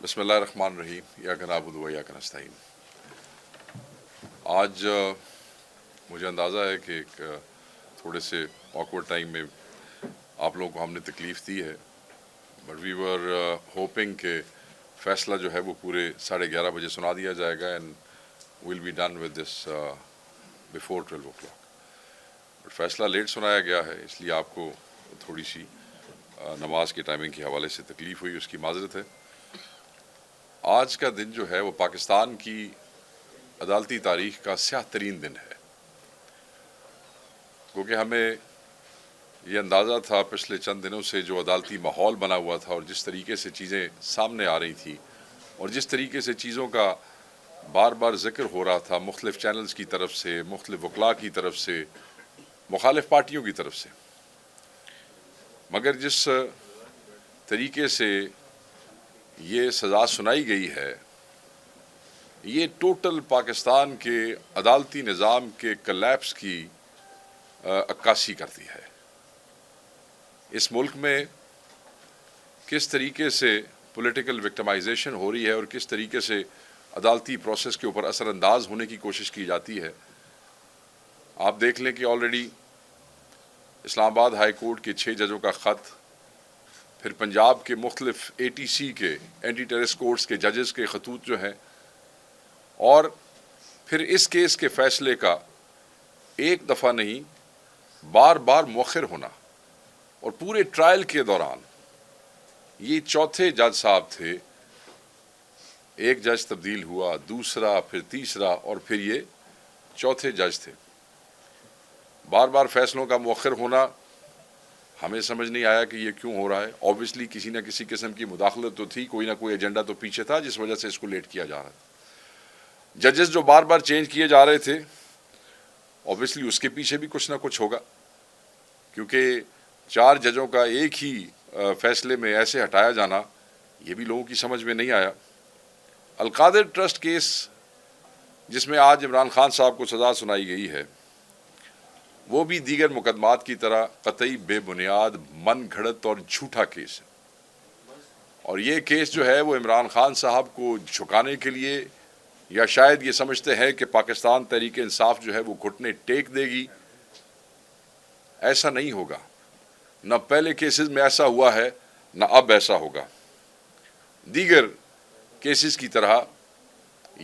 بسم اللہ الرحمن الرحیم ایاک نعبد و ایاک نستعین۔ آج مجھے اندازہ ہے کہ ایک تھوڑے سے آکورڈ ٹائم میں آپ لوگوں کو ہم نے تکلیف دی ہے، بٹ وی ور ہوپنگ کہ فیصلہ جو ہے وہ پورے 11:30 بجے سنا دیا جائے گا and will be done with this before 12 o'clock۔ But فیصلہ لیٹ سنایا گیا ہے، اس لیے آپ کو تھوڑی سی نماز کے ٹائمنگ کے حوالے سے تکلیف ہوئی، اس کی معذرت ہے۔ آج کا دن جو ہے وہ پاکستان کی عدالتی تاریخ کا سیاہ ترین دن ہے، کیونکہ ہمیں یہ اندازہ تھا پچھلے چند دنوں سے جو عدالتی ماحول بنا ہوا تھا اور جس طریقے سے چیزیں سامنے آ رہی تھیں اور جس طریقے سے چیزوں کا بار بار ذکر ہو رہا تھا مختلف چینلز کی طرف سے، مختلف وکلاء کی طرف سے، مخالف پارٹیوں کی طرف سے، مگر جس طریقے سے یہ سزا سنائی گئی ہے یہ ٹوٹل پاکستان کے عدالتی نظام کے کلیپس کی عکاسی کرتی ہے۔ اس ملک میں کس طریقے سے پولیٹیکل وکٹمائزیشن ہو رہی ہے اور کس طریقے سے عدالتی پروسیس کے اوپر اثر انداز ہونے کی کوشش کی جاتی ہے۔ آپ دیکھ لیں کہ آلریڈی اسلام آباد ہائی کورٹ کے 6 ججوں کا خط، پھر پنجاب کے مختلف ATC کے اینٹی ٹیررسٹ کورٹس کے ججز کے خطوط جو ہیں، اور پھر اس کیس کے فیصلے کا ایک دفعہ نہیں بار بار مؤخر ہونا، اور پورے ٹرائل کے دوران یہ چوتھے جج صاحب تھے، ایک جج تبدیل ہوا، دوسرا، پھر تیسرا، اور پھر یہ چوتھے جج تھے۔ بار بار فیصلوں کا مؤخر ہونا ہمیں سمجھ نہیں آیا کہ یہ کیوں ہو رہا ہے۔ اوبویسلی کسی نہ کسی قسم کی مداخلت تو تھی، کوئی نہ کوئی ایجنڈا تو پیچھے تھا جس وجہ سے اس کو لیٹ کیا جا رہا تھا۔ ججز جو بار بار چینج کیے جا رہے تھے، اوبویسلی اس کے پیچھے بھی کچھ نہ کچھ ہوگا، کیونکہ 4 ججوں کا ایک ہی فیصلے میں ایسے ہٹایا جانا یہ بھی لوگوں کی سمجھ میں نہیں آیا۔ القادر ٹرسٹ کیس جس میں آج عمران خان صاحب کو سزا سنائی گئی ہے، وہ بھی دیگر مقدمات کی طرح قطعی بے بنیاد، من گھڑت اور جھوٹا کیس ہے، اور یہ کیس جو ہے وہ عمران خان صاحب کو جھکانے کے لیے، یا شاید یہ سمجھتے ہیں کہ پاکستان تحریک انصاف جو ہے وہ گھٹنے ٹیک دے گی۔ ایسا نہیں ہوگا، نہ پہلے کیسز میں ایسا ہوا ہے نہ اب ایسا ہوگا۔ دیگر کیسز کی طرح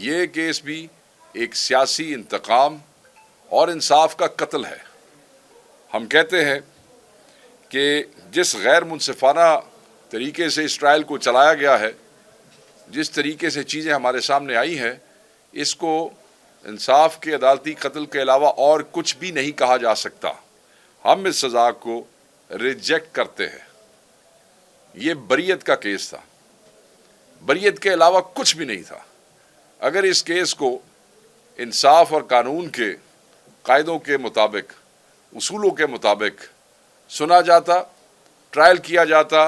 یہ کیس بھی ایک سیاسی انتقام اور انصاف کا قتل ہے۔ ہم کہتے ہیں کہ جس غیر منصفانہ طریقے سے اس ٹرائل کو چلایا گیا ہے، جس طریقے سے چیزیں ہمارے سامنے آئی ہیں، اس کو انصاف کے عدالتی قتل کے علاوہ اور کچھ بھی نہیں کہا جا سکتا۔ ہم اس سزا کو ریجیکٹ کرتے ہیں۔ یہ بریت کا کیس تھا، بریت کے علاوہ کچھ بھی نہیں تھا۔ اگر اس کیس کو انصاف اور قانون کے قاعدوں کے مطابق، اصولوں کے مطابق سنا جاتا، ٹرائل کیا جاتا،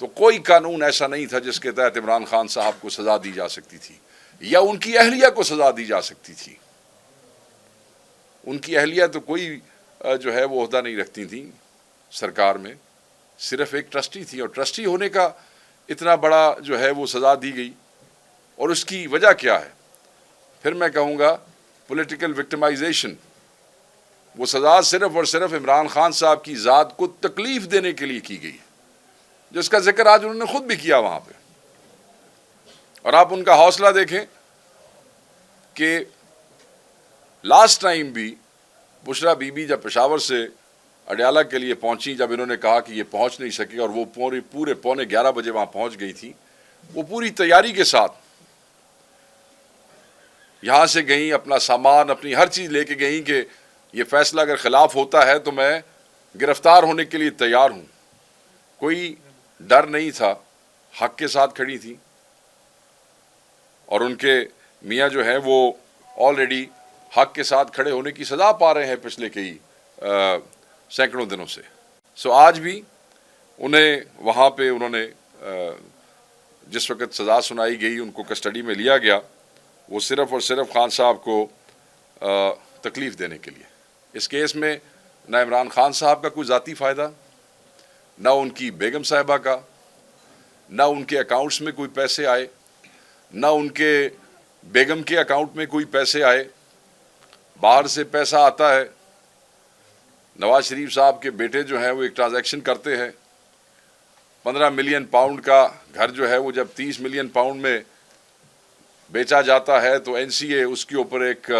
تو کوئی قانون ایسا نہیں تھا جس کے تحت عمران خان صاحب کو سزا دی جا سکتی تھی یا ان کی اہلیہ کو سزا دی جا سکتی تھی۔ ان کی اہلیہ تو کوئی جو ہے وہ عہدہ نہیں رکھتی تھیں سرکار میں، صرف ایک ٹرسٹی تھی، اور ٹرسٹی ہونے کا اتنا بڑا جو ہے وہ سزا دی گئی، اور اس کی وجہ کیا ہے؟ پھر میں کہوں گا پولیٹیکل وکٹمائزیشن۔ وہ سزا صرف اور صرف عمران خان صاحب کی ذات کو تکلیف دینے کے لیے کی گئی، جس کا ذکر آج انہوں نے خود بھی کیا وہاں پہ۔ اور آپ ان کا حوصلہ دیکھیں کہ لاسٹ ٹائم بھی بشرا بی بی جب پشاور سے اڈیالہ کے لیے پہنچی، جب انہوں نے کہا کہ یہ پہنچ نہیں سکے اور وہ پورے 11:15 بجے وہاں پہنچ گئی تھی، وہ پوری تیاری کے ساتھ یہاں سے گئیں، اپنا سامان، اپنی ہر چیز لے کے گئیں کہ یہ فیصلہ اگر خلاف ہوتا ہے تو میں گرفتار ہونے کے لیے تیار ہوں۔ کوئی ڈر نہیں تھا، حق کے ساتھ کھڑی تھی، اور ان کے میاں جو ہیں وہ آلریڈی حق کے ساتھ کھڑے ہونے کی سزا پا رہے ہیں پچھلے کئی سینکڑوں دنوں سے۔ سو آج بھی انہیں وہاں پہ انہوں نے جس وقت سزا سنائی گئی، ان کو کسٹڈی میں لیا گیا، وہ صرف اور صرف خان صاحب کو تکلیف دینے کے لیے۔ اس کیس میں نہ عمران خان صاحب کا کوئی ذاتی فائدہ، نہ ان کی بیگم صاحبہ کا، نہ ان کے اکاؤنٹس میں کوئی پیسے آئے، نہ ان کے بیگم کے اکاؤنٹ میں کوئی پیسے آئے، باہر سے پیسہ آتا ہے۔ نواز شریف صاحب کے بیٹے جو ہیں وہ ایک ٹرانزیکشن کرتے ہیں، 15 ملین پاؤنڈ کا گھر جو ہے وہ جب 30 ملین پاؤنڈ میں بیچا جاتا ہے تو این سی اے اس کے اوپر ایک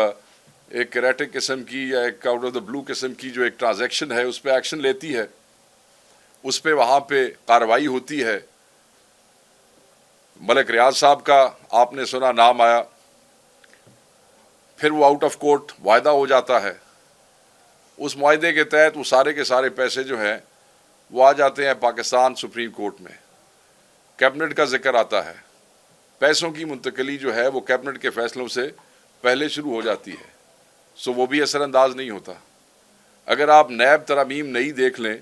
کریٹک قسم کی یا ایک آؤٹ آف دا بلو قسم کی جو ایک ٹرانزیکشن ہے اس پہ ایکشن لیتی ہے، اس پہ وہاں پہ کارروائی ہوتی ہے۔ ملک ریاض صاحب کا آپ نے سنا نام آیا، پھر وہ آؤٹ آف کورٹ معاہدہ ہو جاتا ہے، اس معاہدے کے تحت وہ سارے کے سارے پیسے جو ہیں وہ آ جاتے ہیں پاکستان سپریم کورٹ میں، کیبنٹ کا ذکر آتا ہے، پیسوں کی منتقلی جو ہے وہ کیبنٹ کے فیصلوں سے پہلے شروع ہو جاتی ہے، سو وہ بھی اثر انداز نہیں ہوتا۔ اگر آپ نیب ترامیم نہیں دیکھ لیں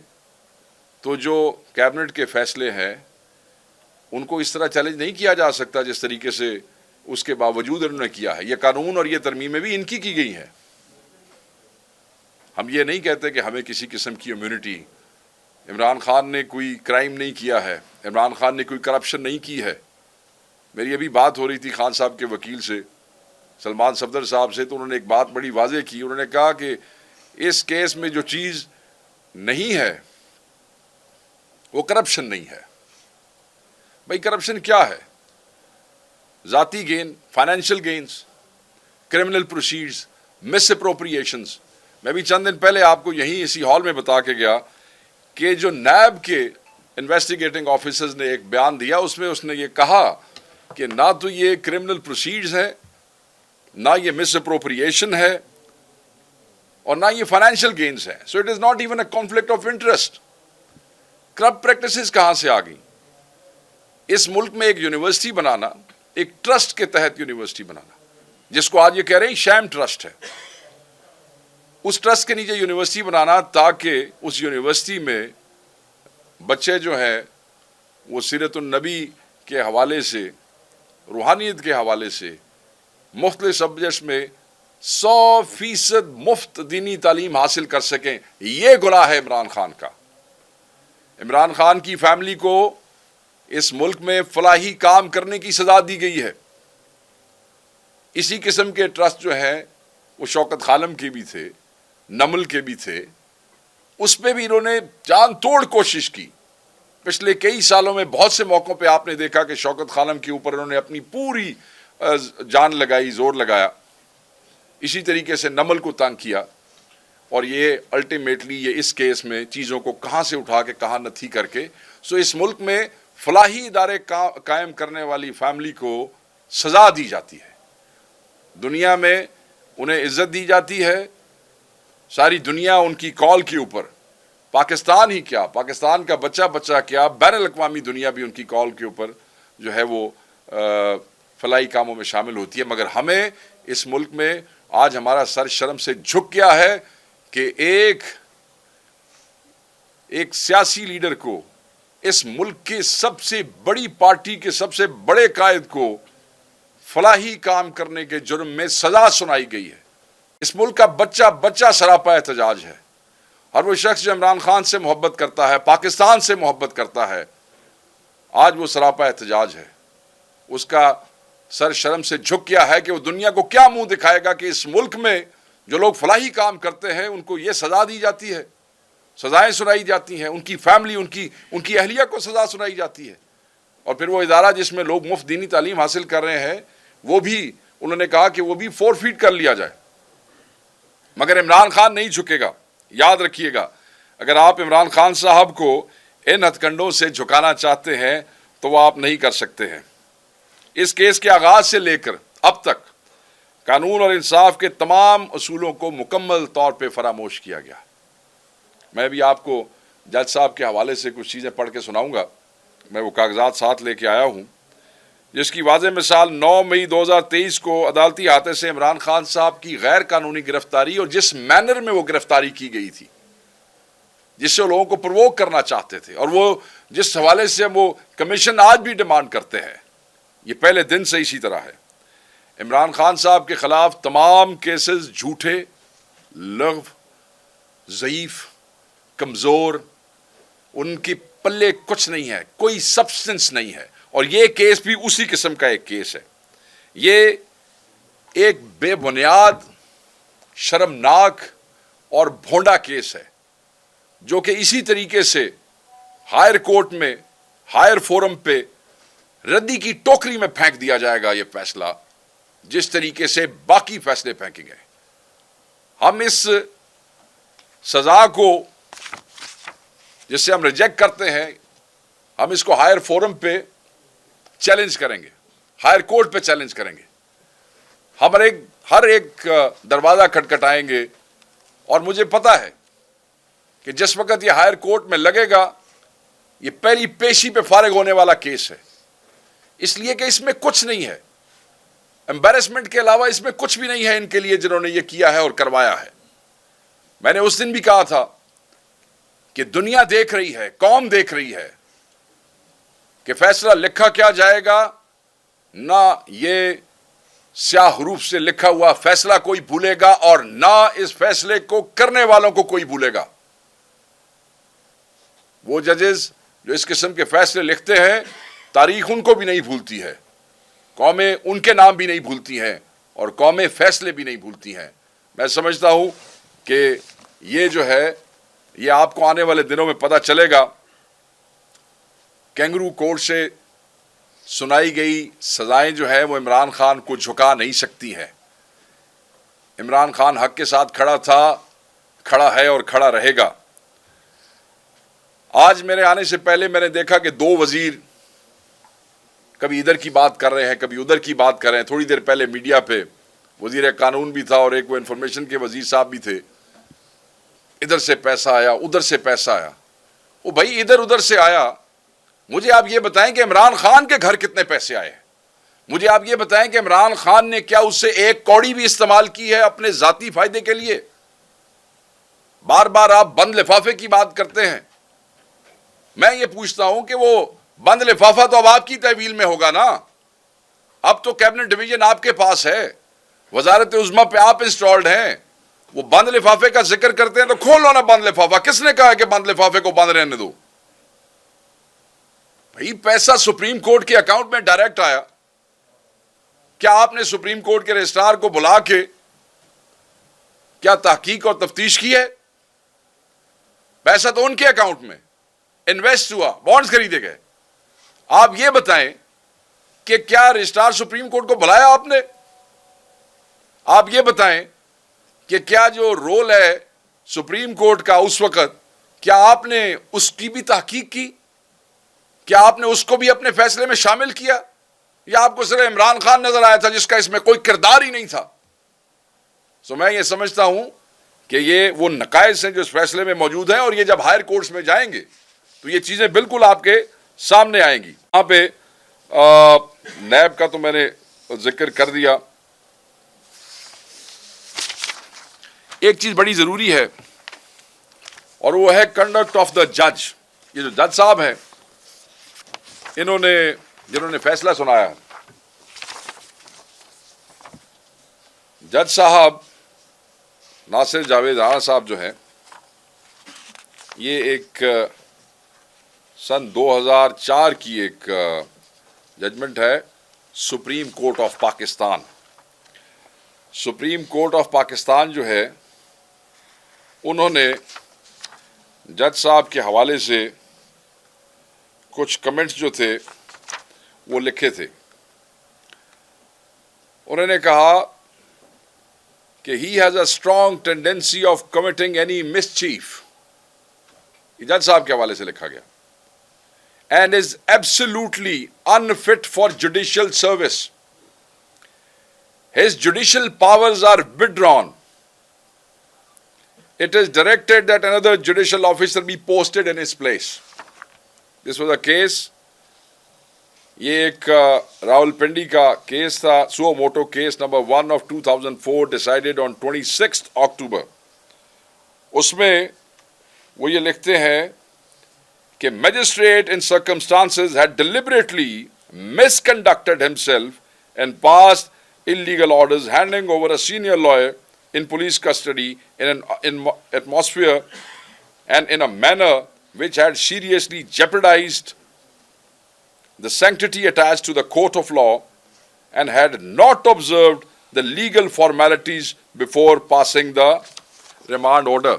تو جو کیبنٹ کے فیصلے ہیں ان کو اس طرح چیلنج نہیں کیا جا سکتا جس طریقے سے اس کے باوجود انہوں نے کیا ہے۔ یہ قانون اور یہ ترمیمیں بھی ان کی گئی ہیں۔ ہم یہ نہیں کہتے کہ ہمیں کسی قسم کی امیونٹی، عمران خان نے کوئی کرائم نہیں کیا ہے، عمران خان نے کوئی کرپشن نہیں کی ہے۔ میری ابھی بات ہو رہی تھی خان صاحب کے وکیل سے، سلمان صفدر صاحب سے، تو انہوں نے ایک بات بڑی واضح کی، انہوں نے کہا کہ اس کیس میں جو چیز نہیں ہے وہ کرپشن نہیں ہے۔ بھائی کرپشن کیا ہے؟ ذاتی gain, financial gains, criminal proceeds, misappropriations. میں بھی چند دن پہلے آپ کو یہیں اسی ہال میں بتا کے گیا کہ جو نیب کے انویسٹیگیٹنگ آفیسرز نے ایک بیان دیا، اس میں اس نے یہ کہا کہ نہ تو یہ کرمنل پروسیڈز ہیں، نہ یہ مس اپروپریشن ہے، اور نہ یہ فائنینشیل گینز ہیں۔ So it is not even a conflict of interest. Corrupt practices کہاں سے آ گئی؟ اس ملک میں ایک یونیورسٹی بنانا، ایک ٹرسٹ کے تحت یونیورسٹی بنانا، جس کو آج یہ کہہ رہے ہیں شیم ٹرسٹ ہے، اس ٹرسٹ کے نیچے یونیورسٹی بنانا تاکہ اس یونیورسٹی میں بچے جو ہیں وہ سیرت النبی کے حوالے سے، روحانیت کے حوالے سے مختلف سبجیکٹس میں 100% مفت دینی تعلیم حاصل کر سکیں۔ یہ گناہ ہے عمران خان کا۔ عمران خان کی فیملی کو اس ملک میں فلاحی کام کرنے کی سزا دی گئی ہے۔ اسی قسم کے ٹرسٹ جو ہیں وہ شوکت خانم کے بھی تھے، نمل کے بھی تھے، اس پہ بھی انہوں نے جان توڑ کوشش کی۔ پچھلے کئی سالوں میں بہت سے موقعوں پہ آپ نے دیکھا کہ شوکت خانم کے اوپر انہوں نے اپنی پوری جان لگائی، زور لگایا، اسی طریقے سے نمل کو تنگ کیا، اور یہ الٹیمیٹلی یہ اس کیس میں چیزوں کو کہاں سے اٹھا کے کہاں نتھی کر کے، سو اس ملک میں فلاحی ادارے قائم کرنے والی فیملی کو سزا دی جاتی ہے، دنیا میں انہیں عزت دی جاتی ہے، ساری دنیا ان کی کال کے اوپر، پاکستان ہی کیا، پاکستان کا بچہ کیا، بین الاقوامی دنیا بھی ان کی کال کے اوپر جو ہے وہ فلاحی کاموں میں شامل ہوتی ہے۔ مگر ہمیں اس ملک میں آج ہمارا سر شرم سے جھک گیا ہے کہ ایک سیاسی لیڈر کو، اس ملک کے سب سے بڑی پارٹی کے سب سے بڑے قائد کو فلاحی کام کرنے کے جرم میں سزا سنائی گئی ہے۔ اس ملک کا بچہ سراپا احتجاج ہے۔ ہر وہ شخص جو عمران خان سے محبت کرتا ہے، پاکستان سے محبت کرتا ہے، آج وہ سراپا احتجاج ہے۔ اس کا سر شرم سے جھک گیا ہے کہ وہ دنیا کو کیا منہ دکھائے گا کہ اس ملک میں جو لوگ فلاحی کام کرتے ہیں ان کو یہ سزا دی جاتی ہے، سزائیں سنائی جاتی ہیں، ان کی فیملی، ان کی اہلیہ کو سزا سنائی جاتی ہے، اور پھر وہ ادارہ جس میں لوگ مفت دینی تعلیم حاصل کر رہے ہیں وہ بھی انہوں نے کہا کہ وہ بھی فورفیٹ کر لیا جائے۔ مگر عمران خان نہیں جھکے گا۔ یاد رکھیے گا، اگر آپ عمران خان صاحب کو ان ہتھ کنڈوں سے جھکانا چاہتے ہیں تو وہ آپ نہیں کر سکتے ہیں۔ اس کیس کے آغاز سے لے کر اب تک قانون اور انصاف کے تمام اصولوں کو مکمل طور پہ فراموش کیا گیا۔ میں بھی آپ کو جج صاحب کے حوالے سے کچھ چیزیں پڑھ کے سناؤں گا، میں وہ کاغذات ساتھ لے کے آیا ہوں، جس کی واضح مثال 9 مئی 2023 کو عدالتی احاطے سے عمران خان صاحب کی غیر قانونی گرفتاری اور جس مینر میں وہ گرفتاری کی گئی تھی، جس سے لوگوں کو پرووک کرنا چاہتے تھے، اور وہ جس حوالے سے وہ کمیشن آج بھی ڈیمانڈ کرتے ہیں، یہ پہلے دن سے اسی طرح ہے۔ عمران خان صاحب کے خلاف تمام کیسز جھوٹے، لغو، ضعیف، کمزور، ان کی پلے کچھ نہیں ہے, کوئی سبسٹنس نہیں ہے. اور یہ کیس بھی اسی قسم کا ایک کیس ہے. یہ ایک بے بنیاد, شرمناک اور بھونڈا کیس ہے, جو کہ اسی طریقے سے ہائر کورٹ میں, ہائر فورم پہ ردی کی ٹوکری میں پھینک دیا جائے گا یہ فیصلہ, جس طریقے سے باقی فیصلے پھینکے گئے. ہم اس سزا کو جس سے ہم ریجیکٹ کرتے ہیں, ہم اس کو ہائر فورم پہ چیلنج کریں گے, ہائر کورٹ پہ چیلنج کریں گے. ہم ہر ایک دروازہ کھٹکھٹائیں گے, اور مجھے پتا ہے کہ جس وقت یہ ہائر کورٹ میں لگے گا, یہ پہلی پیشی پہ فارغ ہونے والا کیس ہے, اس لیے کہ اس میں کچھ نہیں ہے. امبیرسمنٹ کے علاوہ اس میں کچھ بھی نہیں ہے ان کے لیے جنہوں نے یہ کیا ہے اور کروایا ہے. میں نے اس دن بھی کہا تھا کہ دنیا دیکھ رہی ہے, قوم دیکھ رہی ہے کہ فیصلہ لکھا کیا جائے گا. نہ یہ سیاہ حروف سے لکھا ہوا فیصلہ کوئی بھولے گا, اور نہ اس فیصلے کو کرنے والوں کو کوئی بھولے گا. وہ ججز جو اس قسم کے فیصلے لکھتے ہیں, تاریخ ان کو بھی نہیں بھولتی ہے, قومیں ان کے نام بھی نہیں بھولتی ہیں, اور قومیں فیصلے بھی نہیں بھولتی ہیں. میں سمجھتا ہوں کہ یہ جو ہے, یہ آپ کو آنے والے دنوں میں پتہ چلے گا. کینگرو کورٹ سے سنائی گئی سزائیں جو ہے وہ عمران خان کو جھکا نہیں سکتی ہیں. عمران خان حق کے ساتھ کھڑا تھا, کھڑا ہے اور کھڑا رہے گا. آج میرے آنے سے پہلے میں نے دیکھا کہ دو وزیر کبھی ادھر کی بات کر رہے ہیں, کبھی ادھر کی بات کر رہے ہیں. تھوڑی دیر پہلے میڈیا پہ وزیر قانون بھی تھا اور ایک وہ انفارمیشن کے وزیر صاحب بھی تھے. ادھر سے پیسہ آیا, ادھر سے پیسہ آیا. وہ بھائی ادھر ادھر سے آیا, مجھے آپ یہ بتائیں کہ عمران خان کے گھر کتنے پیسے آئے. مجھے آپ یہ بتائیں کہ عمران خان نے کیا اس سے ایک کوڑی بھی استعمال کی ہے اپنے ذاتی فائدے کے لیے. بار بار آپ بند لفافے کی بات کرتے ہیں. میں یہ پوچھتا ہوں کہ وہ بند لفافہ تو اب آپ کی تحویل میں ہوگا نا. اب تو کیبنٹ ڈویژن آپ کے پاس ہے, وزارت عظمیٰ پہ آپ انسٹالڈ ہیں. وہ بند لفافے کا ذکر کرتے ہیں تو کھول لو نا بند لفافہ. کس نے کہا کہ بند لفافے کو بند رہنے دو؟ بھائی پیسہ سپریم کورٹ کے اکاؤنٹ میں ڈائریکٹ آیا. کیا آپ نے سپریم کورٹ کے رجسٹرار کو بلا کے کیا تحقیق اور تفتیش کی ہے؟ پیسہ تو ان کے اکاؤنٹ میں انویسٹ ہوا, بانڈز خریدے گئے. آپ یہ بتائیں کہ کیا رجسٹرار سپریم کورٹ کو بلایا آپ نے؟ آپ یہ بتائیں کہ کیا جو رول ہے سپریم کورٹ کا اس وقت, کیا آپ نے اس کی بھی تحقیق کی؟ کیا آپ نے اس کو بھی اپنے فیصلے میں شامل کیا, یا آپ کو صرف عمران خان نظر آیا تھا جس کا اس میں کوئی کردار ہی نہیں تھا؟ سو میں یہ سمجھتا ہوں کہ یہ وہ نقائص ہیں جو اس فیصلے میں موجود ہیں, اور یہ جب ہائر کورٹس میں جائیں گے تو یہ چیزیں بالکل آپ کے سامنے آئیں گی. یہاں پہ نیب کا تو میں نے ذکر کر دیا. ایک چیز بڑی ضروری ہے, اور وہ ہے کنڈکٹ آف دا جج. یہ جو جج صاحب ہیں, جنہوں نے فیصلہ سنایا, جج صاحب ناصر جاوید رانا صاحب جو ہیں, یہ ایک سن 2004 کی ایک ججمنٹ ہے supreme court of Pakistan. Supreme court of Pakistan جو ہے, انہوں نے جج صاحب کے حوالے سے کچھ کمنٹس جو تھے وہ لکھے تھے. انہوں نے کہا کہ he has a strong tendency of committing any mischief. یہ جج صاحب کے حوالے سے لکھا گیا. And is absolutely unfit for judicial service. His judicial powers are withdrawn. It is directed that another judicial officer be posted in his place. This was a case. یہ ایک راولپنڈی کا کیس تھا, سو motto case number 1 of 2004 decided on 26th October. اس میں وہ یہ لکھتے ہیں کہ magistrate in circumstances had deliberately misconducted himself and passed illegal orders handing over a senior lawyer in police custody in an atmosphere and in a manner which had seriously jeopardized the sanctity attached to the court of law and had not observed the legal formalities before passing the remand order.